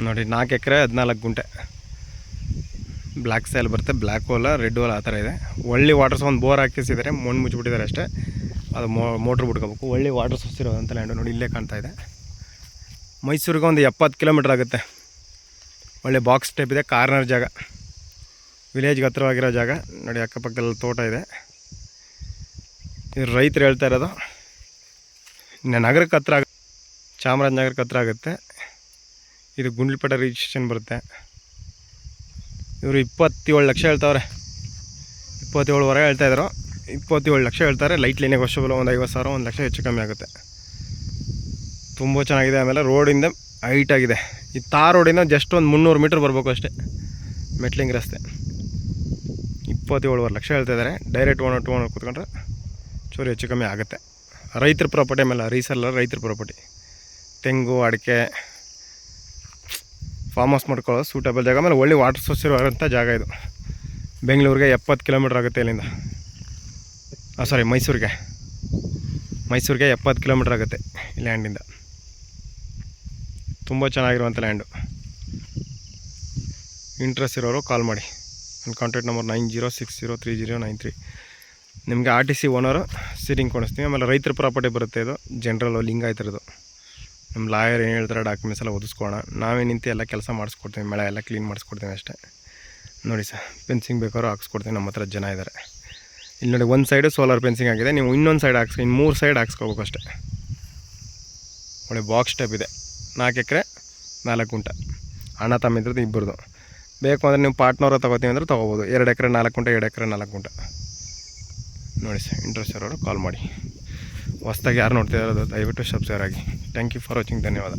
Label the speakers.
Speaker 1: ನೋಡಿ 4 ಎಕರೆ 14 ಗುಂಟೆ. Black sail ಬರುತ್ತೆ, ಬ್ಲ್ಯಾಕ್ ಹೋಲ ರೆಡ್ ಹೋಲ್ ಆ ಥರ ಇದೆ. ಒಳ್ಳೆ ವಾಟರ್ಸ್ ಒಂದು ಬೋರ್ ಹಾಕಿಸಿದ್ದಾರೆ, ಮಣ್ಣು ಮುಚ್ಚಿಬಿಟ್ಟಿದ್ದಾರೆ ಅಷ್ಟೇ. ಅದು ಮೋಟ್ರ್ ಬಿಟ್ಕೋಬೇಕು. ಒಳ್ಳೆ ವಾಟರ್ ಸೋರ್ಸ್ ಇರೋದಂತ ಲ್ಯಾಂಡು ನೋಡಿ, ಇಲ್ಲೇ ಕಾಣ್ತಾ ಇದೆ. ಮೈಸೂರಿಗೆ ಒಂದು 70 ಕಿಲೋಮೀಟ್ರ್ ಆಗುತ್ತೆ. ಒಳ್ಳೆ ಬಾಕ್ಸ್ ಟೈಪ್ ಇದೆ, ಕಾರ್ನರ್ ಜಾಗ, ವಿಲೇಜ್ಗೆ ಹತ್ರವಾಗಿರೋ ಜಾಗ ನೋಡಿ. ಅಕ್ಕಪಕ್ಕದಲ್ಲಿ ತೋಟ ಇದೆ. ಇದು ರೈತರು ಹೇಳ್ತಾ ಇರೋದು. ನಗರಕ್ಕೆ ಹತ್ರ ಚಾಮರಾಜನಗರಕ್ಕೆ ಹತ್ರ ಆಗುತ್ತೆ. ಇದು ಗುಂಡ್ಲುಪೇಟೆ ರಿಜಿಸ್ಟ್ರೇಷನ್ ಬರುತ್ತೆ. ಇವರು 27 ಲಕ್ಷ ಹೇಳ್ತಾವ್ರೆ. 27ವರೆ ಹೇಳ್ತಾಯಿದ್ರು. 27 ಲಕ್ಷ ಹೇಳ್ತಾರೆ. ಲೈಟ್ ಲೈನಿಗೆ ವರ್ಷಬಲ್ಲ ಒಂದು 50,000 1 ಲಕ್ಷ ಹೆಚ್ಚು ಕಮ್ಮಿ ಆಗುತ್ತೆ. ತುಂಬ ಚೆನ್ನಾಗಿದೆ. ಆಮೇಲೆ ರೋಡಿಂದ ಹೈಟಾಗಿದೆ. ಈ ತಾರ್ ರೋಡಿಂದ ಜಸ್ಟ್ ಒಂದು 300 ಮೀಟ್ರ್ ಬರಬೇಕು ಅಷ್ಟೇ, ಮೆಟ್ಲಿಂಗ್ ರಸ್ತೆ. 27ವರೆ ಲಕ್ಷ ಹೇಳ್ತಾಯಿದ್ದಾರೆ. ಡೈರೆಕ್ಟ್ ಓನರ್ ಟು ಓನರ್ ಕೂತ್ಕೊಂಡ್ರೆ ಚೂರು ಹೆಚ್ಚು ಕಮ್ಮಿ ಆಗುತ್ತೆ. ರೈತರ ಪ್ರಾಪರ್ಟಿ ಮೇಲೆ ರೀಸೆಲ್ಲರ್, ರೈತರ ಪ್ರಾಪರ್ಟಿ. ತೆಂಗು, ಅಡಿಕೆ, ಫಾರ್ಮ್ ಹೌಸ್ ಮಾಡ್ಕೊಳ್ಳೋದು ಸೂಟಬಲ್ ಜಾಗ. ಆಮೇಲೆ ಒಳ್ಳೆ ವಾಟರ್ ಸೋರ್ಸ್ ಇರುವಂಥ ಜಾಗ ಇದು. ಬೆಂಗಳೂರಿಗೆ 70 ಕಿಲೋಮೀಟ್ರ್ ಆಗುತ್ತೆ ಇಲ್ಲಿಂದ. ಮೈಸೂರಿಗೆ 70 ಕಿಲೋಮೀಟ್ರ್ ಆಗುತ್ತೆ ಈ ಲ್ಯಾಂಡಿಂದ. ತುಂಬ ಚೆನ್ನಾಗಿರುವಂಥ ಲ್ಯಾಂಡು. ಇಂಟ್ರೆಸ್ಟ್ ಇರೋರು ಕಾಲ್ ಮಾಡಿ. ನನ್ನ ಕಾಂಟ್ಯಾಕ್ಟ್ ನಂಬರ್ 90603093. ನಿಮಗೆ RTC ಓನರು ಸೀಟಿಂಗ್ ಕೊಡಿಸ್ತೀವಿ. ಆಮೇಲೆ ರೈತರ ಪ್ರಾಪರ್ಟಿ ಬರುತ್ತೆ. ಇದು ಜನರಲ್ ಲಿಂಗಾಯತರದು. ನಮ್ಮ ಲಾಯರ್ ಏನು ಹೇಳ್ತಾರೆ ಡಾಕ್ಯುಮೆಂಟ್ಸ್ ಎಲ್ಲ ಓದಿಸ್ಕೋಣ. ನಾವೇ ನಿಂತು ಎಲ್ಲ ಕೆಲಸ ಮಾಡಿಸ್ಕೊಡ್ತೀವಿ. ಮಳೆ ಎಲ್ಲ ಕ್ಲೀನ್ ಮಾಡಿಸ್ಕೊಡ್ತೀವಿ ಅಷ್ಟೇ. ನೋಡಿ ಸರ್, ಫೆನ್ಸಿಂಗ್ ಬೇಕಾದ್ರೂ ಹಾಕ್ಸ್ಕೊಡ್ತೀವಿ. ನಮ್ಮ ಹತ್ರ ಜನ ಇದ್ದಾರೆ. ಇಲ್ಲಿ ನೋಡಿ, ಒಂದು ಸೈಡು ಸೋಲಾರ್ ಫೆನ್ಸಿಂಗ್ ಆಗಿದೆ. ನೀವು ಇನ್ನೊಂದು ಸೈಡ್ ಇನ್ನು 3 ಸೈಡ್ ಹಾಕ್ಸ್ಕೋಬೇಕು ಅಷ್ಟೇ. ಒಳ್ಳೆ ಬಾಕ್ಸ್ ಟೈಪ್ ಇದೆ. 4 ಎಕರೆ 4 ಗುಂಟೆ. ಅಣ್ಣ ತಮ್ಮಿದ್ರದ್ದು ಇಬ್ಬರದು. ಬೇಕು ಅಂದರೆ ನೀವು ಪಾರ್ಟ್ನರ ತೊಗೋತೀವಿ ಅಂದರೆ ತೊಗೋಬೋದು. 2 ಎಕರೆ 4 ಗುಂಟೆ, 2 ಎಕರೆ 4 ಗುಂಟೆ. ನೋಡಿ ಸರ್, ಇಂಟ್ರೆಸ್ಟ್ ಇರೋರು ಕಾಲ್ ಮಾಡಿ. ಹೊಸ್ದಾಗಿ ಯಾರು ನೋಡ್ತಿರೋದು ದಯವಿಟ್ಟು ಸಬ್ಸ್ಕ್ರೈಬ್ ಆಗಿ. Thank you for watching. ಧನ್ಯವಾದ.